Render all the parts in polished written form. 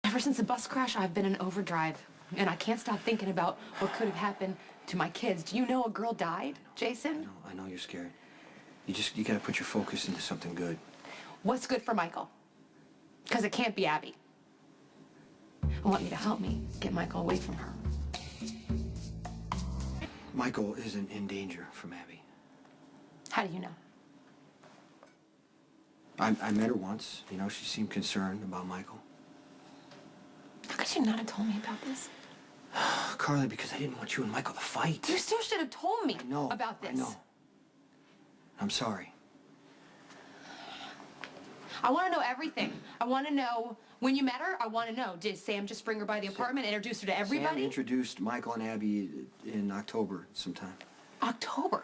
Ever since the bus crash, I've been in overdrive. And I can't stop thinking about what could have happened to my kids. Do you know a girl died, Jason? I know you're scared. You gotta put your focus into something good. What's good for Michael? Because it can't be Abby. I want you to help me get Michael away from her. Michael isn't in danger from Abby. How do you know? I met her once. You know, she seemed concerned about Michael. How could you not have told me about this? Carly, because I didn't want you and Michael to fight. You still should have told me about this. I know. I'm sorry. I want to know everything. I want to know when you met her. I want to know. Did Sam just bring her by the apartment, introduce her to everybody? Sam introduced Michael and Abby in October sometime. October?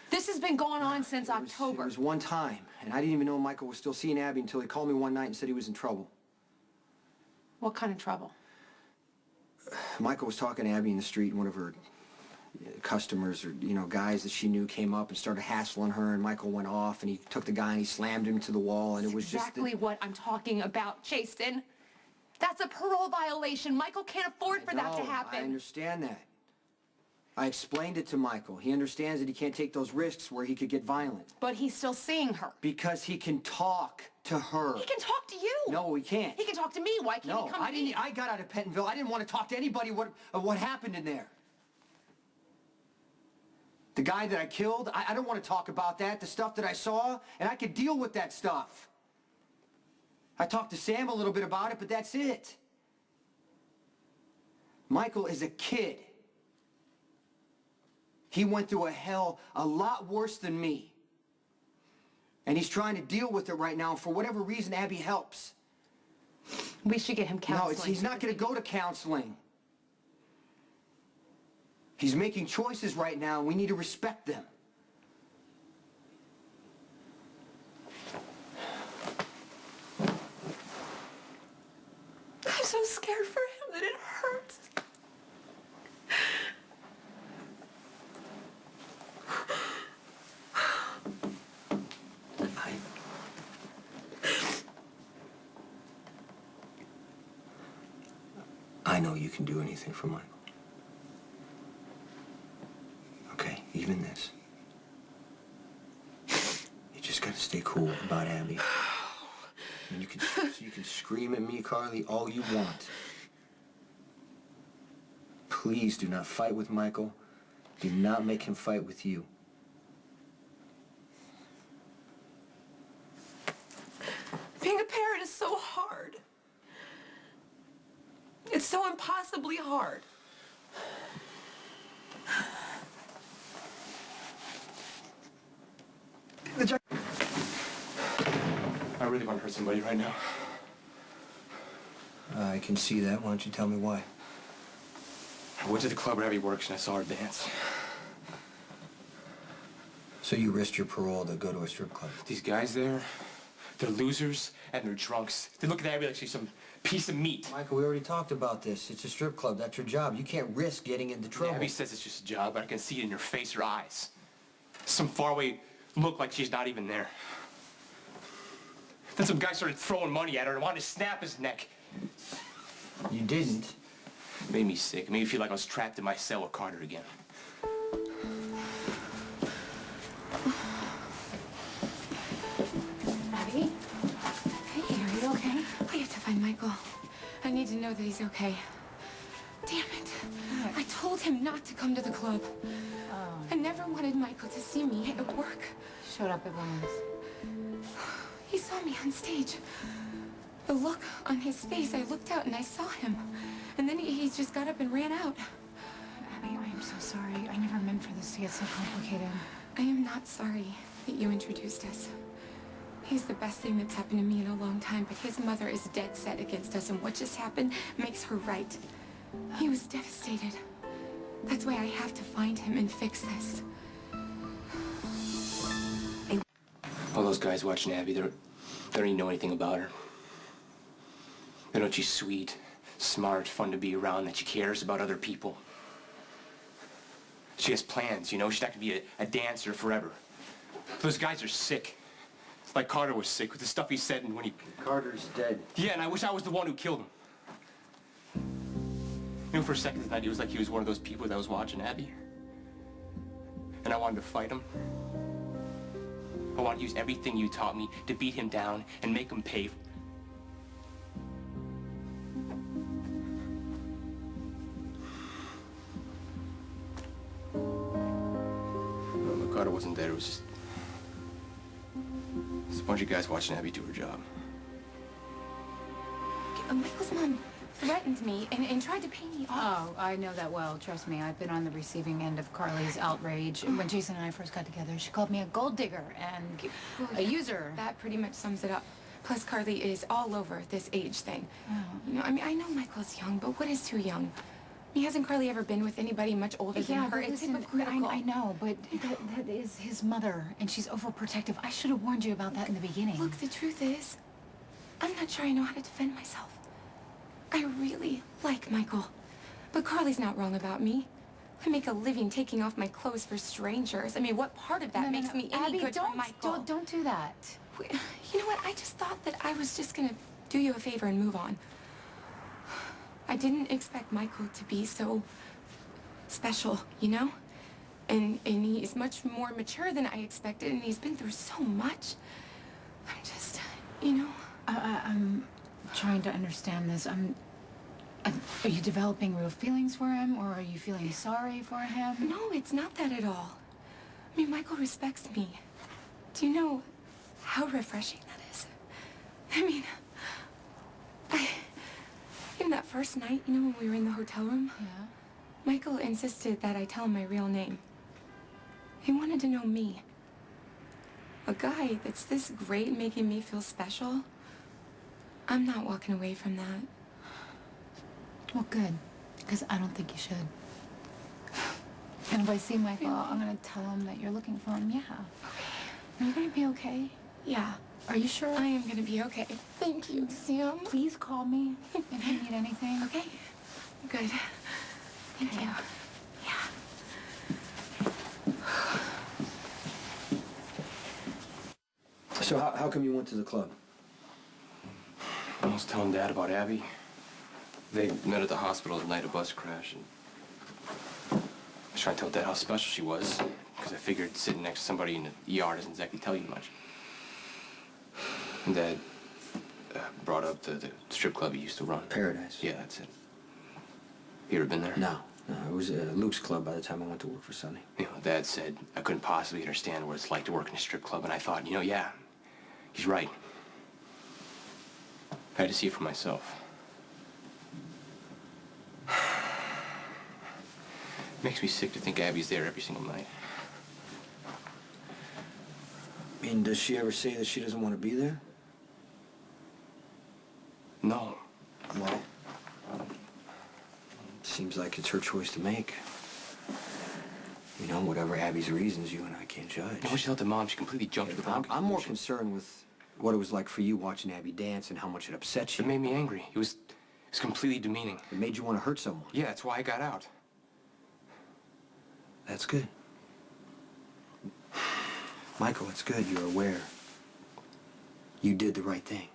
This has been going on since October. It was one time, and I didn't even know Michael was still seeing Abby until he called me one night and said he was in trouble. What kind of trouble? Michael was talking to Abby in the street, and one of her customers or, guys that she knew came up and started hassling her, and Michael went off, and he took the guy and he slammed him to the wall, and it was exactly what I'm talking about, Jason. That's a parole violation. Michael can't afford for that to happen. I understand that. I explained it to Michael. He understands that he can't take those risks where he could get violent. But he's still seeing her. Because he can talk to her. He can talk to you. No, he can't. He can talk to me. Why can't he come to me? I got out of Pentonville. I didn't want to talk to anybody what happened in there. The guy that I killed, I don't want to talk about that, the stuff that I saw, and I could deal with that stuff. I talked to Sam a little bit about it, but that's it. Michael is a kid. He went through a hell a lot worse than me. And he's trying to deal with it right now. For whatever reason, Abby helps. We should get him counseling. No, he's not going to go to counseling. He's making choices right now, and we need to respect them. I'm so scared for him that it hurts. I know you can do anything for Michael. Okay, even this. You just gotta stay cool about Abby. And you can scream at me, Carly, all you want. Please do not fight with Michael. Do not make him fight with you. Being a parent is so hard. It's so impossibly hard. I really want to hurt somebody right now. I can see that. Why don't you tell me why? I went to the club where Abby works and I saw her dance. So you risked your parole to go to a strip club? These guys there, they're losers and they're drunks. They look at Abby like she's some piece of meat. Michael, we already talked about this. It's a strip club. That's your job. You can't risk getting into trouble. Yeah, Abby says it's just a job, but I can see it in her face, her eyes. Some faraway look like she's not even there. Then some guy started throwing money at her and wanted to snap his neck. You didn't? It made me sick. It made me feel like I was trapped in my cell with Carter again. Abby? Hey, are you okay? I have to find Michael. I need to know that he's okay. Damn it. I told him not to come to the club. I never wanted Michael to see me at work. Showed up at Dominoes. He saw me on stage. The look on his face, I looked out and I saw him. And then he just got up and ran out. Abby, I am so sorry. I never meant for this to get so complicated. I am not sorry that you introduced us. He's the best thing that's happened to me in a long time, but his mother is dead set against us, and what just happened makes her right. He was devastated. That's why I have to find him and fix this. All those guys watching Abby, they don't even know anything about her. They know she's sweet, smart, fun to be around, that she cares about other people. She has plans, She's not going to be a dancer forever. Those guys are sick. Like Carter was sick with the stuff he said and when he... Carter's dead. Yeah, and I wish I was the one who killed him. for a second tonight, it was like he was one of those people that was watching Abby. And I wanted to fight him. I wanted to use everything you taught me to beat him down and make him pay. Well, Ricardo wasn't there. It was just a bunch of guys watching Abby do her job. Michael's mom threatened me and tried to pay me off. Oh, I know that well. Trust me, I've been on the receiving end of Carly's outrage. When Jason and I first got together, she called me a gold digger and a user. That pretty much sums it up. Plus, Carly is all over this age thing. Oh. You know, I mean, I know Michael's young, but what is too young? Hasn't Carly ever been with anybody much older than her? But It's listen, hypocritical. I know, but that is his mother, and she's overprotective. I should have warned you about that in the beginning. Look, the truth is, I'm not sure I know how to defend myself. I really like Michael. But Carly's not wrong about me. I make a living taking off my clothes for strangers. I mean, what part of that makes me any Abby, good for Michael? Don't do that. You know what? I just thought that I was just gonna do you a favor and move on. I didn't expect Michael to be so special, you know? And he's much more mature than I expected, and he's been through so much. I'm just, you know... I'm trying to understand this. Are you developing real feelings for him, or are you feeling sorry for him? No, it's not that at all. I mean, Michael respects me. Do you know how refreshing that is? I mean, in that first night, you know, when we were in the hotel room? Yeah. Michael insisted that I tell him my real name. He wanted to know me. A guy that's this great at making me feel special. I'm not walking away from that. Well, good, because I don't think you should. And if I see Michael, I'm gonna tell him that you're looking for him. Yeah. Okay. Are you gonna be okay? Yeah. Are you sure? I am gonna be okay. Thank you, Sam. Please call me if you need anything. Okay. Good. Thank you. Yeah. So how come you went to the club? I was telling Dad about Abby. They met at the hospital the night of bus crash, and I was trying to tell Dad how special she was, because I figured sitting next to somebody in the ER doesn't exactly tell you much. And Dad brought up the strip club he used to run. Paradise. Yeah, that's it. You ever been there? No, it was Luke's club by the time I went to work for Sonny. You know, Dad said I couldn't possibly understand what it's like to work in a strip club, and I thought, you know, yeah, he's right. I had to see it for myself. Makes me sick to think Abby's there every single night. I mean, does she ever say that she doesn't want to be there? No. Well, seems like it's her choice to make. You know, whatever Abby's reasons, you and I can't judge. You know, when she left the mom, she completely jumped to the wrong I'm more conclusion. concerned with what it was like for you watching Abby dance and how much it upset you. It made me angry. It was completely demeaning. It made you want to hurt someone. Yeah, that's why I got out. That's good. Michael, it's good you're aware. You did the right thing.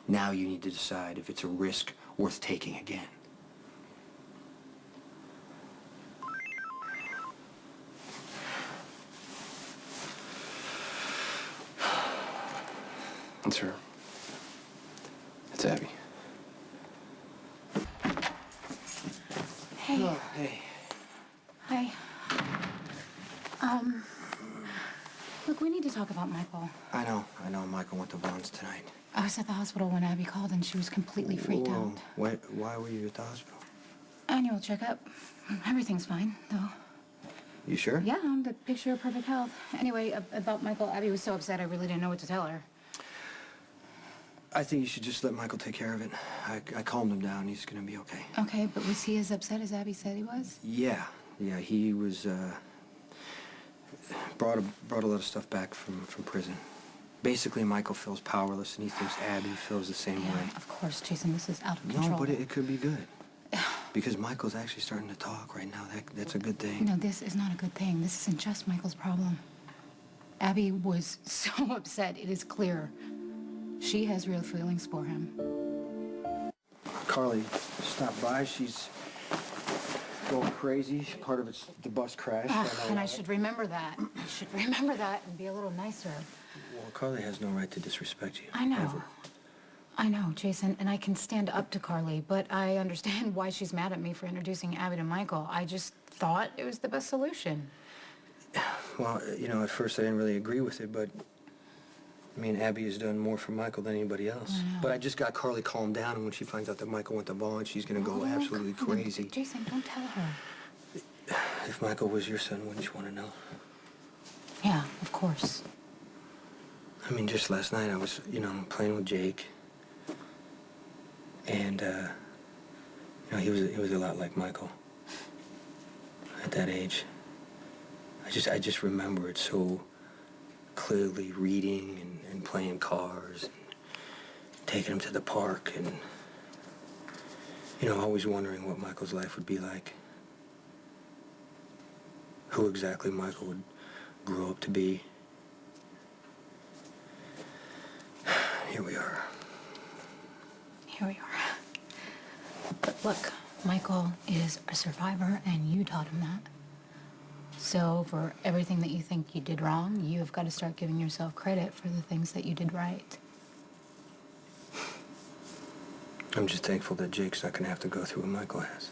Now you need to decide if it's a risk worth taking again. It's her. It's Abby. Hey. Oh, hey. Hi. Look, we need to talk about Michael. I know. Michael went to Vaughn's tonight. I was at the hospital when Abby called, and she was completely freaked out. Why were you at the hospital? Annual checkup. Everything's fine, though. You sure? Yeah, I'm the picture of perfect health. Anyway, about Michael, Abby was so upset I really didn't know what to tell her. I think you should just let Michael take care of it. I calmed him down. He's gonna be okay. Okay, but was he as upset as Abby said he was? Yeah, he was, brought a lot of stuff back from prison. Basically, Michael feels powerless, and he thinks Abby feels the same way. Of course, Jason, this is out of control. No, but it could be good. Because Michael's actually starting to talk right now. That's a good thing. No, this is not a good thing. This isn't just Michael's problem. Abby was so upset, it is clear. She has real feelings for him. Carly stopped by. She's going crazy. Part of it's the bus crash. And I should remember that. I should remember that and be a little nicer. Well, Carly has no right to disrespect you. I know. Ever. I know, Jason, and I can stand up to Carly, but I understand why she's mad at me for introducing Abby to Michael. I just thought it was the best solution. Well, you know, at first I didn't really agree with it, but I mean, Abby has done more for Michael than anybody else. I know. But I just got Carly calmed down, and when she finds out that Michael went to Vaughn, she's gonna go absolutely come on. crazy. Jason, don't tell her. If Michael was your son, wouldn't you want to know? Yeah, of course. I mean, just last night I was, you know, playing with Jake, and you know, he was a lot like Michael at that age. I just remember it so clearly, reading and playing cars and taking him to the park, and you know, always wondering what Michael's life would be like, who exactly Michael would grow up to be. Here we are. Here we are. But look, Michael is a survivor, and you taught him that. So for everything that you think you did wrong, you've got to start giving yourself credit for the things that you did right. I'm just thankful that Jake's not gonna have to go through what Michael has.